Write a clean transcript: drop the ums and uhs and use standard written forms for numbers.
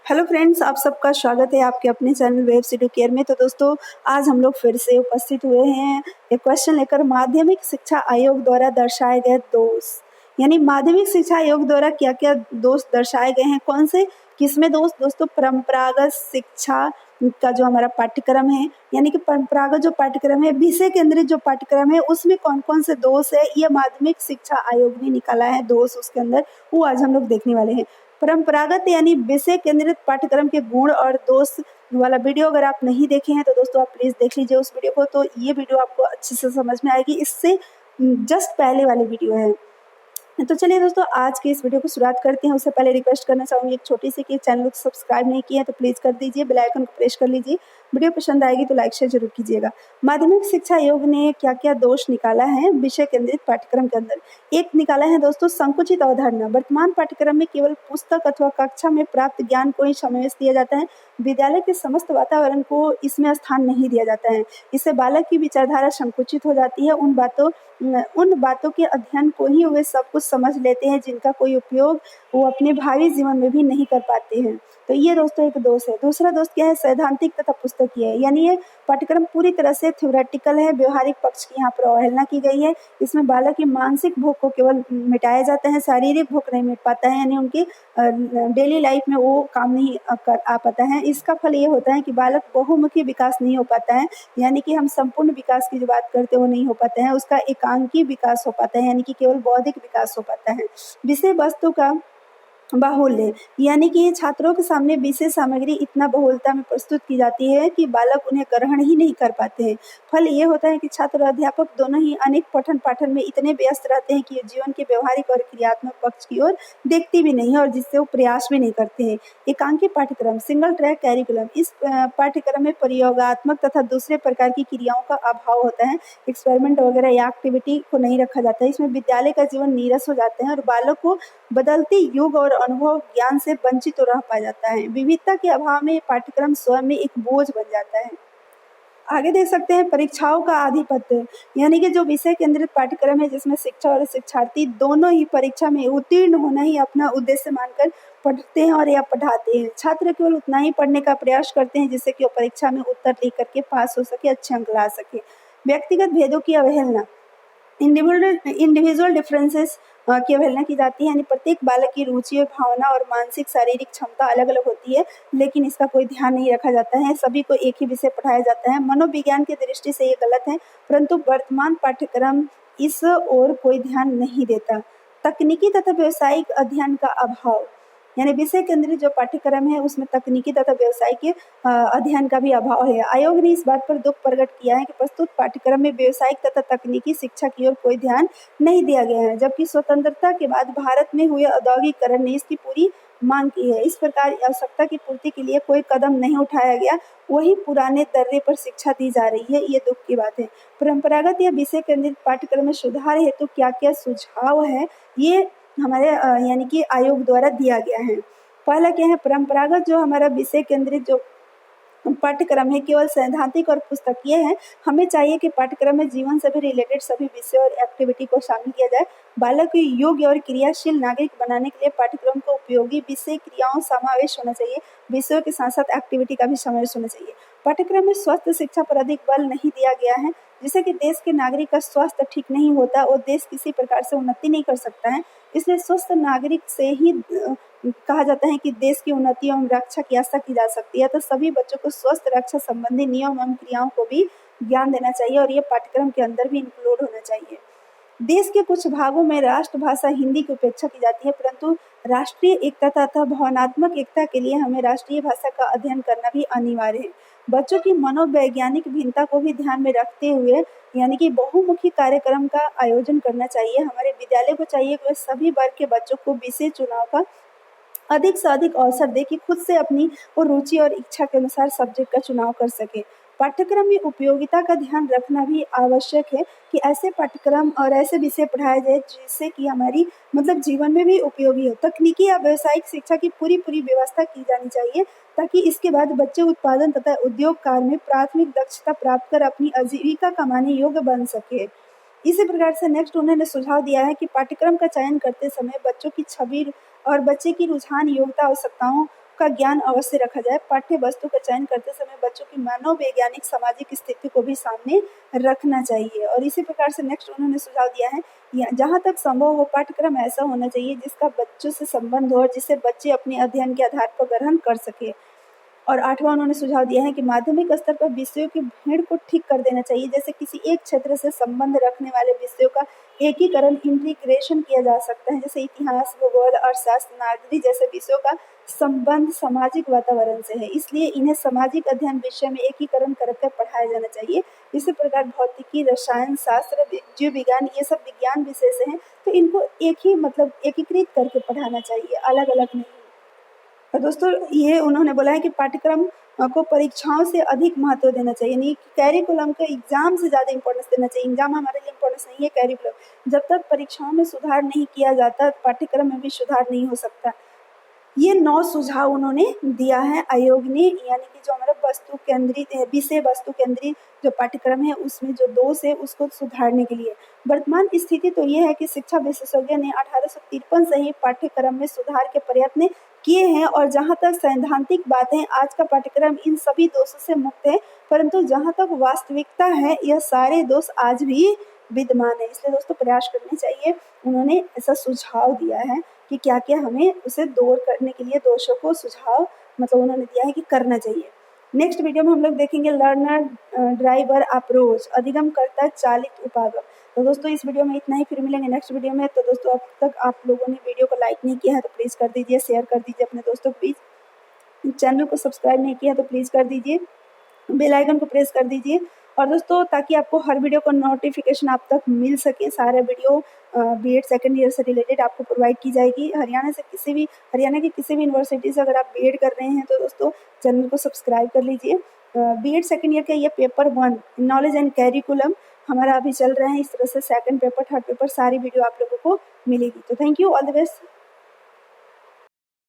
Hello friends, आप सबका स्वागत है आपके अपने चैनल वेब्स एडुकेयर में। तो दोस्तों, आज हम लोग फिर से उपस्थित हुए हैं एक क्वेश्चन लेकर। माध्यमिक शिक्षा आयोग द्वारा दर्शाए गए दोष, यानी माध्यमिक शिक्षा आयोग द्वारा क्या क्या दोष दर्शाए गए हैं, कौन से किसमें दोष। दोस्तों, परंपरागत शिक्षा का जो हमारा पाठ्यक्रम है, यानी कि परंपरागत जो पाठ्यक्रम है, विषय केंद्रित जो पाठ्यक्रम है, उसमें कौन कौन से दोष है, ये माध्यमिक शिक्षा आयोग ने निकाला है दोष उसके अंदर, वो आज हम लोग देखने वाले हैं। परंपरागत यानी विषय केंद्रित पाठ्यक्रम के गुण और दोष वाला वीडियो अगर आप नहीं देखे हैं तो दोस्तों आप प्लीज देख लीजिए उस वीडियो को, तो ये वीडियो आपको अच्छे से समझ में आएगी। इससे जस्ट पहले वाली वीडियो है। तो चलिए दोस्तों, आज की इस वीडियो को शुरुआत करते हैं। उससे पहले रिक्वेस्ट करना चाहूँगी एक छोटी सी कि चैनल को सब्सक्राइब नहीं किया है तो प्लीज़ कर दीजिए, बेल आइकन को प्रेस कर लीजिए। वीडियो पसंद आएगी तो लाइक शेयर जरूर कीजिएगा। माध्यमिक शिक्षा आयोग ने क्या क्या दोष निकाला है विषय केंद्रित पाठ्यक्रम के अंदर। एक निकाला है दोस्तों, संकुचित अवधारणा। वर्तमान पाठ्यक्रम में केवल पुस्तक अथवा कक्षा में प्राप्त ज्ञान को ही समावेश दिया जाता है, विद्यालय के समस्त वातावरण को इसमें स्थान नहीं दिया जाता है। इससे बालक की विचारधारा संकुचित हो जाती है। उन बातों के अध्ययन को ही वे सब कुछ समझ लेते हैं जिनका कोई उपयोग वो अपने भावी जीवन में भी नहीं कर पाते हैं। तो ये दोस्तों एक दोष है। दूसरा दोष क्या है, सैद्धांतिक तथा पुस्तकीय है, यानी ये पाठ्यक्रम पूरी तरह से थ्योरेटिकल है। व्यवहारिक पक्ष की यहाँ पर अवहेलना की गई है। इसमें बालक की मानसिक भूख को केवल मिटाया जाता है, शारीरिक भूख नहीं मिट पाता है, यानी उनकी डेली लाइफ में वो काम नहीं आ पाता है। इसका फल ये होता है कि बालक बहुमुखी विकास नहीं हो पाता है, यानी कि हम संपूर्ण विकास की जो बात करते हैं वो नहीं हो पाता है। उसका एकांकी विकास हो पाता है, यानी कि केवल बौद्धिक विकास हो पाता है। विषय वस्तु का बाहुल्य, यानी कि छात्रों के सामने विषय सामग्री इतना बहुलता में प्रस्तुत की जाती है कि बालक उन्हें ग्रहण ही नहीं कर पाते हैं। फल ये होता है कि छात्र और अध्यापक दोनों ही अनेक पठन पाठन में इतने व्यस्त रहते हैं कि जीवन के व्यवहारिक और क्रियात्मक पक्ष की ओर देखते भी नहीं और जिससे वो प्रयास भी नहीं करते हैं। एकांकी पाठ्यक्रम, सिंगल ट्रैक कैरिकुलम। इस पाठ्यक्रम में प्रयोगात्मक तथा दूसरे प्रकार की क्रियाओं का अभाव होता है। एक्सपेरिमेंट वगैरह या एक्टिविटी को नहीं रखा जाता है। इसमें विद्यालय का जीवन नीरस हो जाता है और बालक को बदलते युग और अनुभव ज्ञान से वंचित रह पा जाता है। विविधता के अभाव में पाठ्यक्रम स्वयं में एक बोझ बन जाता है। आगे देख सकते हैं परीक्षाओं का आधिपत्य, यानी कि जो विषय केंद्रित पाठ्यक्रम है जिसमें शिक्षक और शिक्षार्थी दोनों ही परीक्षा में उत्तीर्ण होना ही अपना उद्देश्य मानकर पढ़ते हैं और या पढ़ाते हैं। छात्र केवल उतना ही पढ़ने का प्रयास करते हैं जिससे कि वो परीक्षा में उत्तर लिख करके पास हो सके, अच्छे अंक ला सके। व्यक्तिगत भेदों की अवहेलना, इंडिविजुअल डिफरेंसेस की अवहेलना की जाती है, यानी प्रत्येक बालक की रुचि और भावना और मानसिक शारीरिक क्षमता अलग अलग होती है, लेकिन इसका कोई ध्यान नहीं रखा जाता है। सभी को एक ही विषय पढ़ाया जाता है। मनोविज्ञान की दृष्टि से ये गलत है, परंतु वर्तमान पाठ्यक्रम इस ओर कोई ध्यान नहीं देता। तकनीकी तथा व्यावसायिक अध्ययन का अभाव, यानी विषय केंद्रित जो पाठ्यक्रम है उसमें तकनीकी तथा व्यवसायिक अध्ययन का भी अभाव है। आयोग ने इस बात पर दुख प्रकट किया है कि प्रस्तुत पाठ्यक्रम में व्यवसायिक तथा तकनीकी शिक्षा की ओर कोई ध्यान नहीं दिया गया है, जबकि स्वतंत्रता के बाद भारत में हुए औद्योगिकरण ने इसकी पूरी मांग की है। इस प्रकार आवश्यकता की पूर्ति के लिए कोई कदम नहीं उठाया गया, वही पुराने दर्रे पर शिक्षा दी जा रही है। ये दुख की बात है। परंपरागत या विषय केंद्रित पाठ्यक्रम में सुधार हेतु क्या क्या सुझाव है, ये हमारे यानी कि आयोग द्वारा दिया गया है। पहला क्या है, परंपरागत जो हमारा विषय केंद्रित जो पाठ्यक्रम है केवल सैद्धांतिक और पुस्तकीय है। हमें चाहिए कि पाठ्यक्रम में जीवन से भी रिलेटेड सभी विषय और एक्टिविटी को शामिल किया जाए। बालक को योग्य और क्रियाशील नागरिक बनाने के लिए पाठ्यक्रम को उपयोगी विषय क्रियाओं समावेश होना चाहिए। विषयों के साथ साथ एक्टिविटी का भी समावेश होना चाहिए। पाठ्यक्रम में स्वस्थ शिक्षा पर अधिक बल नहीं दिया गया है, जिससे कि देश के नागरिक का स्वास्थ्य ठीक नहीं होता और देश किसी प्रकार से उन्नति नहीं कर सकता है। इसलिए स्वस्थ नागरिक से ही कहा जाता है कि देश की उन्नति एवं रक्षा की आशा की जा सकती है। तो सभी बच्चों को स्वस्थ रक्षा संबंधी नियम एवं क्रियाओं को भी ज्ञान देना चाहिए और ये पाठ्यक्रम के अंदर भी इंक्लूड होना चाहिए। देश के कुछ भागों में राष्ट्रभाषा हिंदी की उपेक्षा की जाती है, परंतु राष्ट्रीय एकता तथा भावनात्मक एकता के लिए हमें राष्ट्रीय भाषा का अध्ययन करना भी अनिवार्य है। बच्चों की मनोवैज्ञानिक भिन्नता को भी ध्यान में रखते हुए यानी कि बहुमुखी कार्यक्रम का आयोजन करना चाहिए। हमारे विद्यालय को चाहिए कि सभी वर्ग के बच्चों को विषय चुनाव का अधिक से अधिक अवसर दे कि खुद से अपनी और रुचि और इच्छा के अनुसार सब्जेक्ट का चुनाव कर सके। पाठ्यक्रम में उपयोगिता का ध्यान रखना भी आवश्यक है कि ऐसे पाठ्यक्रम और ऐसे विषय पढ़ाए जाए जिससे कि हमारी जीवन में भी उपयोगी हो। तकनीकी या व्यावसायिक शिक्षा की पूरी व्यवस्था की जानी चाहिए ताकि इसके बाद बच्चे उत्पादन तथा उद्योग कार्य में प्राथमिक दक्षता प्राप्त कर अपनी आजीविका कमाने योग्य बन सके। इसी प्रकार से नेक्स्ट उन्होंने सुझाव दिया है कि पाठ्यक्रम का चयन करते समय बच्चों की छवि और बच्चे की रुझान, योग्यता, आवश्यकताओं का ज्ञान अवश्य रखा जाए। पाठ्य वस्तु का चयन करते समय बच्चों की मनोवैज्ञानिक सामाजिक स्थिति को भी सामने रखना चाहिए। और इसी प्रकार से नेक्स्ट उन्होंने सुझाव दिया है, जहाँ तक संभव हो पाठ्यक्रम ऐसा होना चाहिए जिसका बच्चों से संबंध हो और जिसे बच्चे अपने अध्ययन के आधार पर ग्रहण कर सके। और 8वां उन्होंने सुझाव दिया है कि माध्यमिक स्तर पर विषयों की भीड़ को ठीक कर देना चाहिए। जैसे किसी एक क्षेत्र से संबंध रखने वाले विषयों का एकीकरण, इंटीग्रेशन किया जा सकता है। जैसे इतिहास, भूगोल, अर्थशास्त्र, नागरिक जैसे विषयों का संबंध सामाजिक वातावरण से है, इसलिए इन्हें सामाजिक अध्ययन विषय में एकीकरण करके पढ़ाया जाना चाहिए। इसी प्रकार भौतिकी, रसायन शास्त्र, जीव विज्ञान, ये सब विज्ञान विषय से हैं, तो इनको एक ही एकीकृत करके पढ़ाना चाहिए, अलग अलग नहीं। तो दोस्तों ये उन्होंने बोला है कि पाठ्यक्रम को परीक्षाओं से अधिक महत्व देना चाहिए, यानी कैरिकुलम के एग्जाम से ज़्यादा इंपॉर्टेंस देना चाहिए। एग्जाम हमारे लिए इंपॉर्टेंस नहीं है, कैरिकुलम। जब तक परीक्षाओं में सुधार नहीं किया जाता, पाठ्यक्रम में भी सुधार नहीं हो सकता। ये 9 सुझाव उन्होंने दिया है आयोग ने, यानी कि जो हमारा वस्तु केंद्रित विषय वस्तु केंद्रित जो पाठ्यक्रम है उसमें जो दोष है उसको सुधारने के लिए। वर्तमान स्थिति तो ये है कि शिक्षा विशेषज्ञ ने 1853 से ही पाठ्यक्रम में सुधार के प्रयत्न किए हैं, और जहाँ तक सैद्धांतिक बातें, आज का पाठ्यक्रम इन सभी दोषों से मुक्त है, परंतु जहाँ तक वास्तविकता है यह सारे दोष आज भी विद्यमान है। इसलिए दोस्तों प्रयास करने चाहिए। उन्होंने ऐसा सुझाव दिया है कि क्या क्या हमें उसे दूर करने के लिए दोषों को सुझाव उन्होंने दिया है कि करना चाहिए। नेक्स्ट वीडियो में हम लोग देखेंगे लर्नर ड्राइवर अप्रोच, अधिगमकर्ता चालित उपागम। तो दोस्तों इस वीडियो में इतना ही, फिर मिलेंगे नेक्स्ट वीडियो में। तो दोस्तों अब तक आप लोगों ने वीडियो को लाइक नहीं किया है तो प्लीज़ कर दीजिए, शेयर कर दीजिए अपने दोस्तों को, प्लीज़ चैनल को सब्सक्राइब नहीं किया तो प्लीज़ कर दीजिए, बेल आइकन को प्रेस कर दीजिए। और दोस्तों ताकि आपको हर वीडियो का नोटिफिकेशन आप तक मिल सके, सारे वीडियो बीएड सेकंड ईयर से रिलेटेड आपको प्रोवाइड की जाएगी। हरियाणा की किसी भी यूनिवर्सिटी से अगर आप बीएड कर रहे हैं तो दोस्तों चैनल को सब्सक्राइब कर लीजिए। बीएड सेकंड ईयर का ये पेपर 1 नॉलेज एंड कैरिकुलम हमारा अभी चल रहा है। इस तरह से सेकंड पेपर, थर्ड पेपर सारी वीडियो आप लोगों को मिलेगी। तो thank you, all the best.